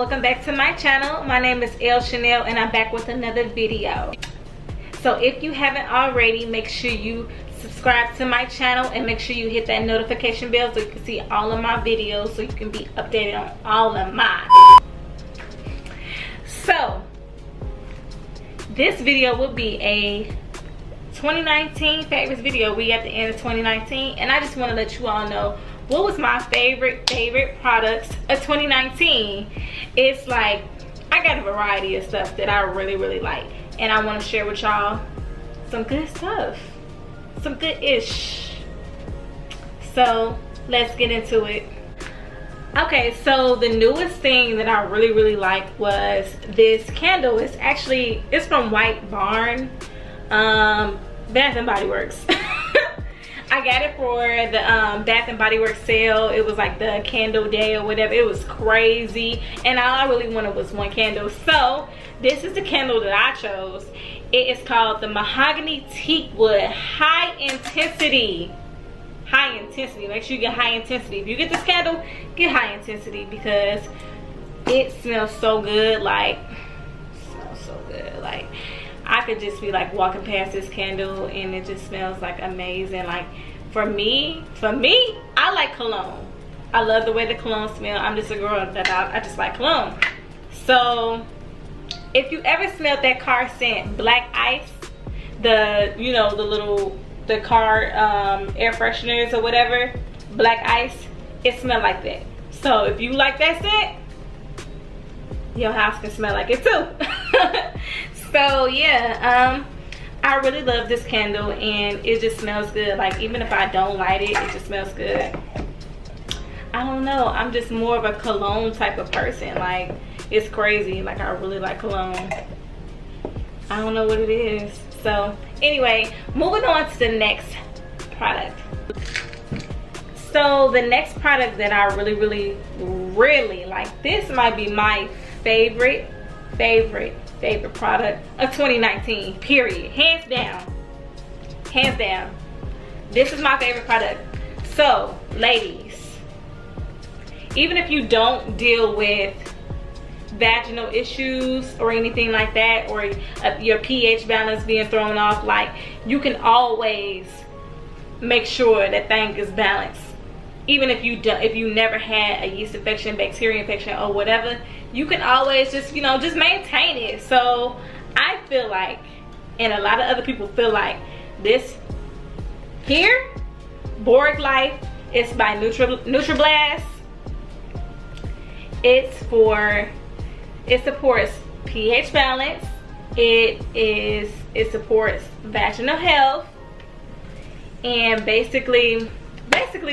welcome back to my channel. My name is Elle Chanel and I'm back with another video. So if you haven't already, make sure you subscribe to my channel and make sure you hit that notification bell so you can see all of my videos, so you can be updated on all of mine. So this video will be a 2019 favorites video. We at the end of 2019 and I just want to let you all know what was my favorite products of 2019. It's like I got a variety of stuff that I really like, and I want to share with y'all some good stuff, some good-ish. So let's get into it. Okay, so the newest thing that I really liked was this candle. It's from White Barn, Bath and Body Works. I got it for the Bath and Body Works sale. It was like the candle day or whatever. It was crazy, and all I really wanted was one candle. So this is the candle that I chose. It is called the Mahogany Teak Wood High Intensity. High intensity. Make sure you get high intensity. If you get this candle, get high intensity because it smells so good. Like, smells so good. Like, I could just be like walking past this candle and it just smells like amazing. Like for me, I like cologne. I love the way the cologne smells. I'm just a girl that I just like cologne. So if you ever smelled that car scent, Black Ice, the car air fresheners or whatever, Black Ice, it smells like that. So if you like that scent, your house can smell like it too. So yeah, I really love this candle and it just smells good. Like even if I don't light it, it just smells good. I don't know, I'm just more of a cologne type of person. Like it's crazy, like I really like cologne. I don't know what it is. So anyway, moving on to the next product. So the next product that I really like, this might be my favorite product of 2019, period. Hands down, this is my favorite product. So ladies, even if you don't deal with vaginal issues or anything like that, or your pH balance being thrown off, like you can always make sure that thing is balanced. Even if you never had a yeast infection, bacteria infection, or whatever, you can always just just maintain it. So I feel like, and a lot of other people feel like, this here, Boric Life, it's by Nutra Blast. It supports pH balance. It supports vaginal health, and basically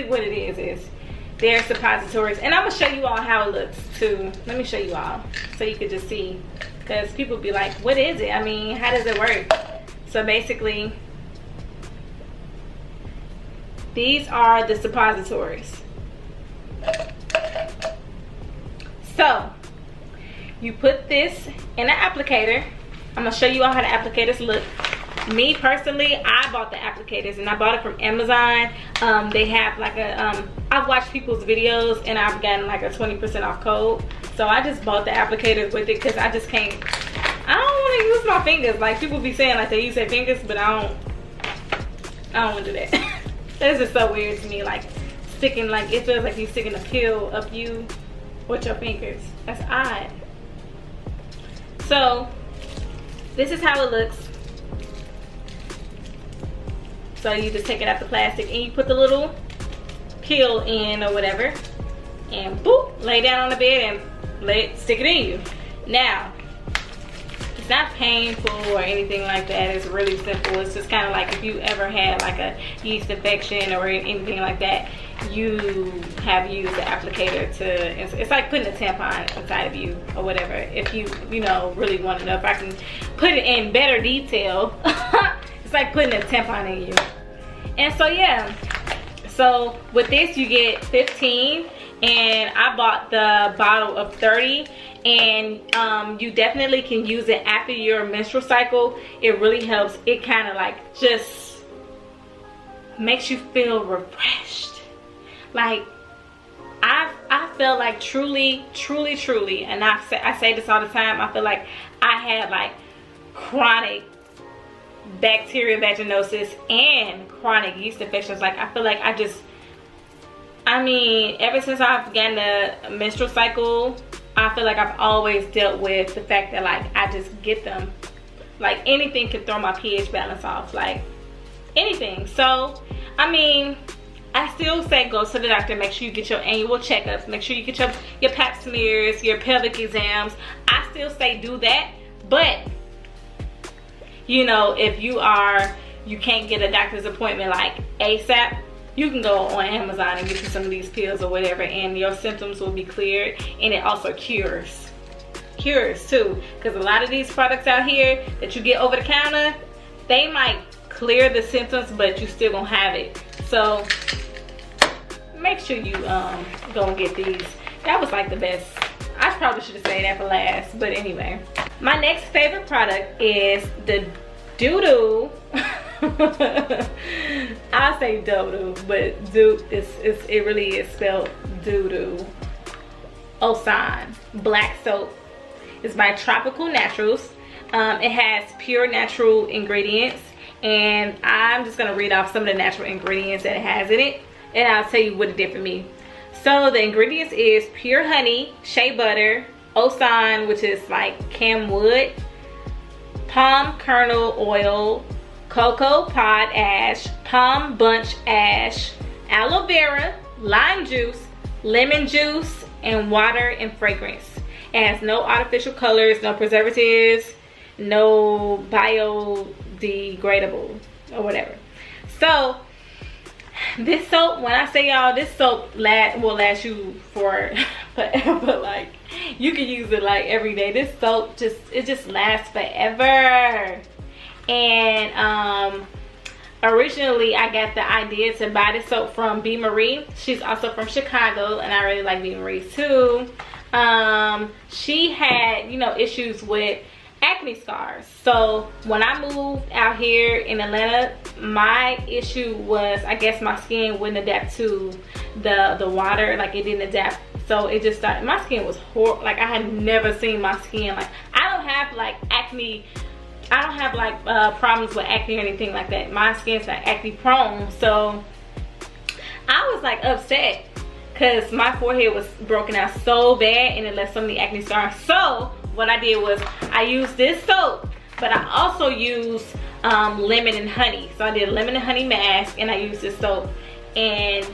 what it is they're suppositories. And I'm gonna show you all how it looks too. Let me show you all so you can just see, because people be like, what is it? I mean, how does it work? So basically, these are the suppositories. So you put this in an applicator. I'm gonna show you all how the applicators look. Me personally, I bought the applicators and I bought it from Amazon. They have like a I've watched people's videos and I've gotten like a 20% off code. So I just bought the applicators with it because I just can't, I don't want to use my fingers. Like people be saying like they use their fingers, but I don't want to do that. That's just so weird to me. Like sticking, like it feels like you're sticking a pill up you with your fingers. That's odd. So this is how it looks. So you just take it out the plastic and you put the little pill in or whatever, and boop, lay down on the bed and stick it in you. Now, it's not painful or anything like that. It's really simple. It's just kind of like if you ever had like a yeast infection or anything like that, you have used the applicator to, it's like putting a tampon inside of you or whatever. If you really want to know, if I can put it in better detail, it's like putting a tampon in you. And so yeah, so with this you get 15, and I bought the bottle of 30, and you definitely can use it after your menstrual cycle. It really helps. It kind of like just makes you feel refreshed. Like I feel like truly, and I say this all the time, I feel like I had like chronic bacterial vaginosis and chronic yeast infections. Like I feel like I mean, ever since I've gotten the menstrual cycle, I feel like I've always dealt with the fact that like I just get them. Like anything can throw my pH balance off, like anything. So I mean, I still say go to the doctor. Make sure you get your annual checkups. Make sure you get your pap smears, your pelvic exams. I still say do that. But you know, if you can't get a doctor's appointment like ASAP, you can go on Amazon and get you some of these pills or whatever, and your symptoms will be cleared. And it also cures too, because a lot of these products out here that you get over the counter, they might clear the symptoms, but you still gonna have it. So make sure you go and get these. That was like the best. I probably should have saved that for last, but anyway. My next favorite product is the Dudu. I say Dudu, but it really is spelled Dudu. Oson black soap. It's by Tropical Naturals. It has pure natural ingredients, and I'm just gonna read off some of the natural ingredients that it has in it, and I'll tell you what it did for me. So the ingredients is pure honey, shea butter, Oson, which is like camwood, palm kernel oil, cocoa pod ash, palm bunch ash, aloe vera, lime juice, lemon juice, and water and fragrance. It has no artificial colors, no preservatives, no biodegradable or whatever. So this soap, when I say y'all, this soap will last you for forever. Like you can use it like every day. This soap just lasts forever. And originally I got the idea to buy this soap from B. Marie. She's also from Chicago, and I really like B. Marie too. She had, you know, issues with acne scars. So when I moved out here in Atlanta, my issue was, I guess my skin wouldn't adapt to the water. Like it didn't adapt. So it just started, my skin was horrible. Like I had never seen my skin. Like I don't have like acne. I don't have like problems with acne or anything like that. My skin's not acne prone. So I was like upset because my forehead was broken out so bad and it left so many acne scars. So what I did was I used this soap, but I also used lemon and honey. So I did a lemon and honey mask, and I used this soap, and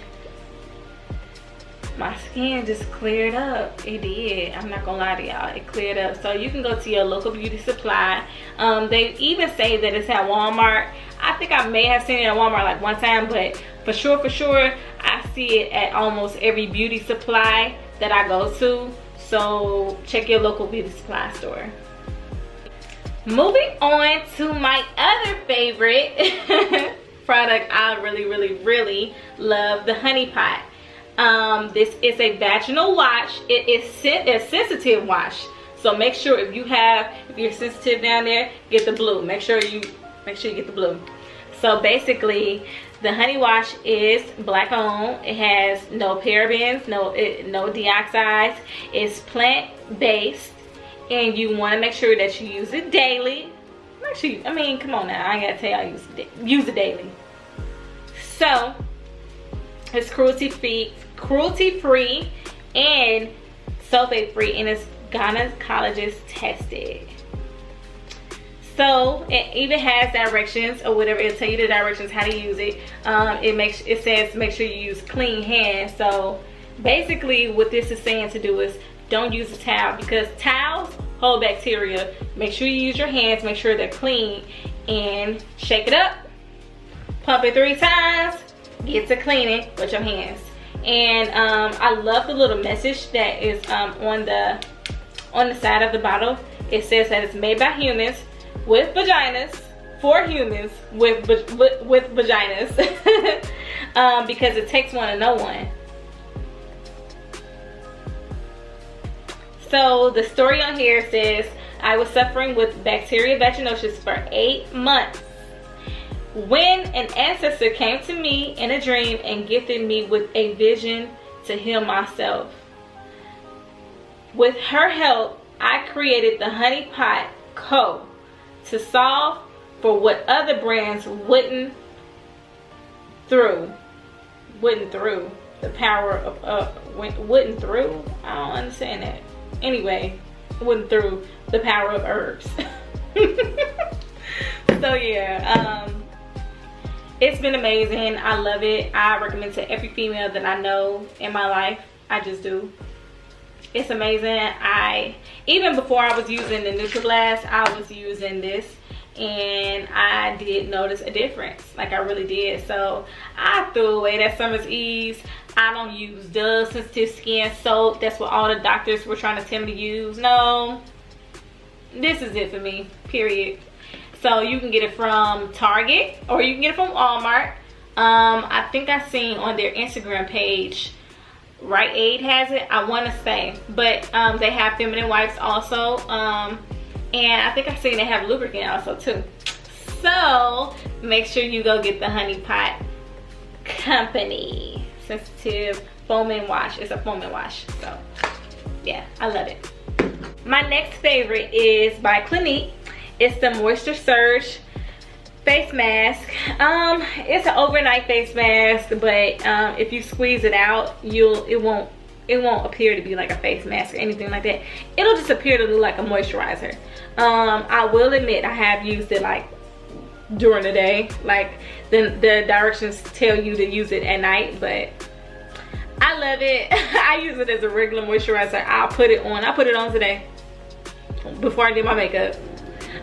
my skin just cleared up. It did. I'm not gonna lie to y'all, it cleared up. So you can go to your local beauty supply. They even say that it's at Walmart. I think I may have seen it at Walmart like one time, but for sure I see it at almost every beauty supply that I go to. So check your local beauty supply store. Moving on to my other favorite product, I really love the honey pot. This is a vaginal wash. It is a sensitive wash. So make sure if you're sensitive down there, get the blue. Make sure you get the blue. So basically, the honey wash is black owned. It has no parabens, no dioxides. It's plant based, and you want to make sure that you use it daily. I mean, come on now, I ain't gotta tell y'all use it daily. So it's cruelty free and sulfate free, and it's gynecologist tested. So it even has directions or whatever. It'll tell you the directions how to use it. It says make sure you use clean hands. So basically what this is saying to do is don't use a towel, because towels hold bacteria. Make sure you use your hands, make sure they're clean, and shake it up, pump it 3 times, get to cleaning with your hands. And I love the little message that is on the side of the bottle. It says that it's made by humans with vaginas, for humans with vaginas, because it takes one to know one. So the story on here says, I was suffering with bacterial vaginosis for 8 months when an ancestor came to me in a dream and gifted me with a vision to heal myself. With her help, I created the Honey Pot Co. to solve for what other brands wouldn't through the power of wouldn't through. I don't understand that. Anyway, wouldn't through the power of herbs. So yeah, it's been amazing. I love it. I recommend it to every female that I know in my life. I just do. It's amazing. Even before I was using the Nutra Glass, I was using this, and I did notice a difference. Like, I really did. So I threw away that Summer's Ease. I don't use Dove sensitive skin soap. That's what all the doctors were trying to tell me to use. No, this is it for me, period. So you can get it from Target, or you can get it from Walmart. I think I seen on their Instagram page, Rite Aid has it, I want to say. But they have feminine wipes also. And I think I seen they have lubricant also too. So make sure you go get the Honey Pot Company sensitive foaming wash. It's a foaming wash. So yeah, I love it. My next favorite is by Clinique. It's the Moisture Surge face mask. It's an overnight face mask, but if you squeeze it out, it won't appear to be like a face mask or anything like that. It'll just appear to look like a moisturizer. I will admit I have used it like during the day. Like the directions tell you to use it at night, but I love it. I use it as a regular moisturizer. I'll put it on. I put it on today before I did my makeup.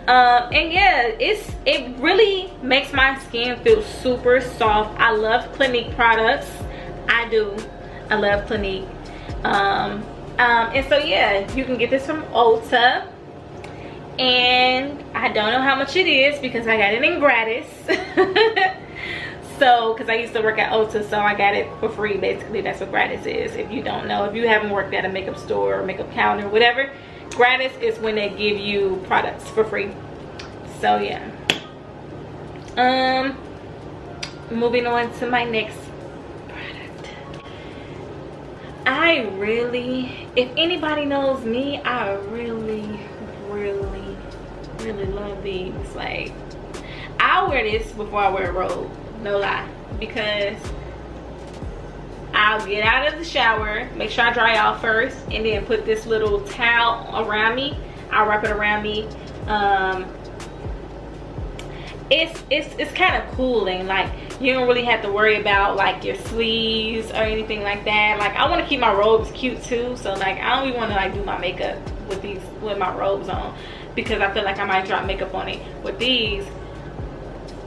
And yeah, it really makes my skin feel super soft. I love Clinique products. I do. I love Clinique. And so yeah, you can get this from Ulta, and I don't know how much it is because I got it in gratis. So because I used to work at Ulta, so I got it for free. Basically, that's what gratis is. If you don't know, if you haven't worked at a makeup store or makeup counter or whatever, gratis is when they give you products for free. So yeah, moving on to my next product. I really, if anybody knows me, I really love these. Like, I'll wear this before I wear a robe, no lie, because I'll get out of the shower, make sure I dry off first, and then put this little towel around me. I'll wrap it around me. It's kind of cooling. Like, you don't really have to worry about like your sleeves or anything like that. Like, I want to keep my robes cute too, so like I don't even want to like do my makeup with my robes on, because I feel like I might drop makeup on it. With these,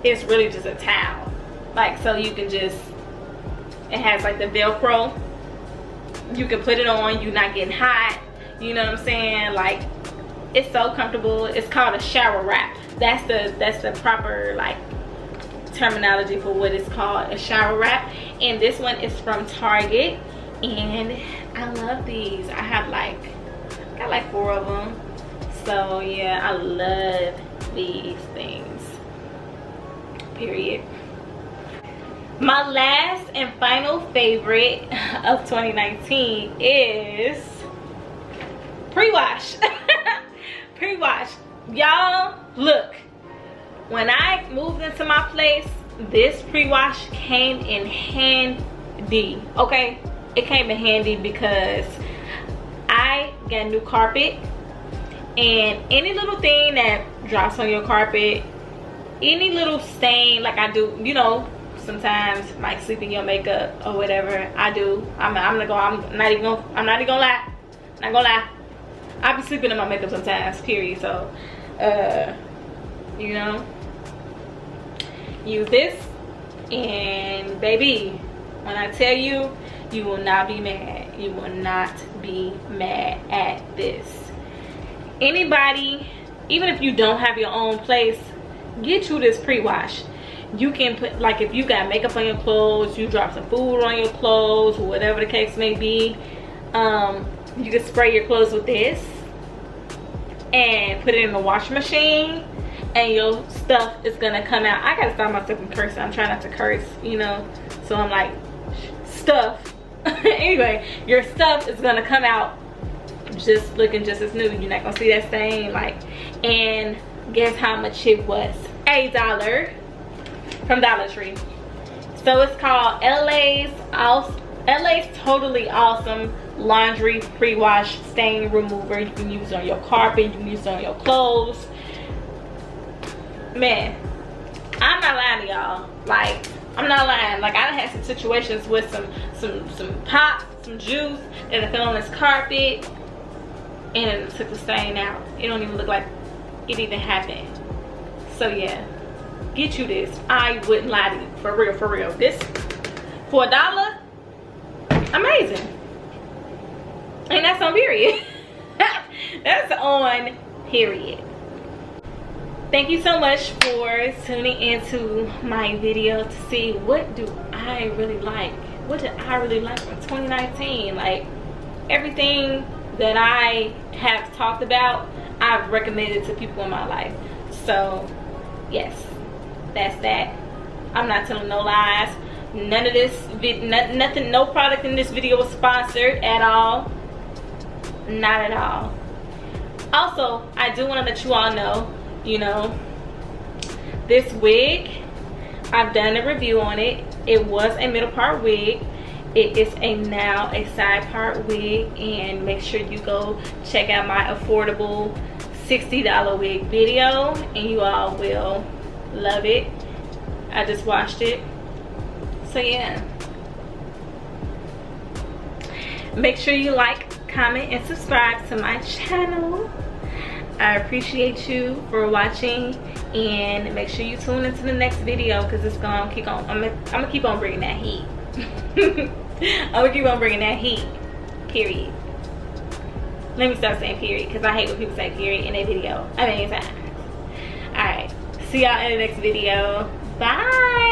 it's really just a towel. Like, so you can just, it has like the Velcro. You can put it on, you're not getting hot. You know what I'm saying? Like, it's so comfortable. It's called a shower wrap. That's the proper like terminology for what it's called, a shower wrap. And this one is from Target, and I love these. I got like 4 of them. So yeah, I love these things, period. My last and final favorite of 2019 is pre-wash. Pre-wash. Y'all, look, when I moved into my place, this pre-wash came in handy. Okay, it came in handy because I got new carpet, and any little thing that drops on your carpet, any little stain, like I do, you know, sometimes like sleep in your makeup or whatever. I do. I'm not even gonna lie. Not gonna lie. I be sleeping in my makeup sometimes, period. So you know, use this, and baby, when I tell you, you will not be mad. You will not be mad at this. Anybody, even if you don't have your own place, get you this pre-wash. You can put, like, if you got makeup on your clothes, you drop some food on your clothes, whatever the case may be, you can spray your clothes with this and put it in the washing machine, and your stuff is gonna come out. I gotta stop myself from cursing. I'm trying not to curse, you know, so I'm like, stuff. Anyway, your stuff is gonna come out just looking just as new. You're not gonna see that stain. Like, and guess how much it was? $1 from Dollar Tree. So it's called LA's Totally Awesome Laundry Pre-Wash Stain Remover. You can use it on your carpet, you can use it on your clothes. Man, I'm not lying to y'all. Like, I'm not lying. Like, I done had some situations with some pop, some juice that I fell on this carpet and it took the stain out. It don't even look like it even happened. So yeah, get you this. I wouldn't lie to you. For real, for real. This, for $1, amazing. And that's on period. That's on period. Thank you so much for tuning into my video to see what do I really like. What did I really like from 2019? Like, everything that I have talked about, I've recommended to people in my life. So yes, that's that. I'm not telling no lies. None of this nothing, no product in this video was sponsored at all. Not at all. Also, I do want to let you all know, you know, this wig, I've done a review on it. It was a middle part wig. It is now a side part wig, and make sure you go check out my affordable $60 wig video, and you all will love it. I just watched it. So yeah, make sure you like, comment, and subscribe to my channel. I appreciate you for watching, and make sure you tune into the next video because it's gonna keep on. I'm gonna keep on bringing that heat. I'm gonna keep on bringing that heat. Period. Let me stop saying period because I hate when people say period in their video. I mean, it's fine. All right. See y'all in the next video. Bye.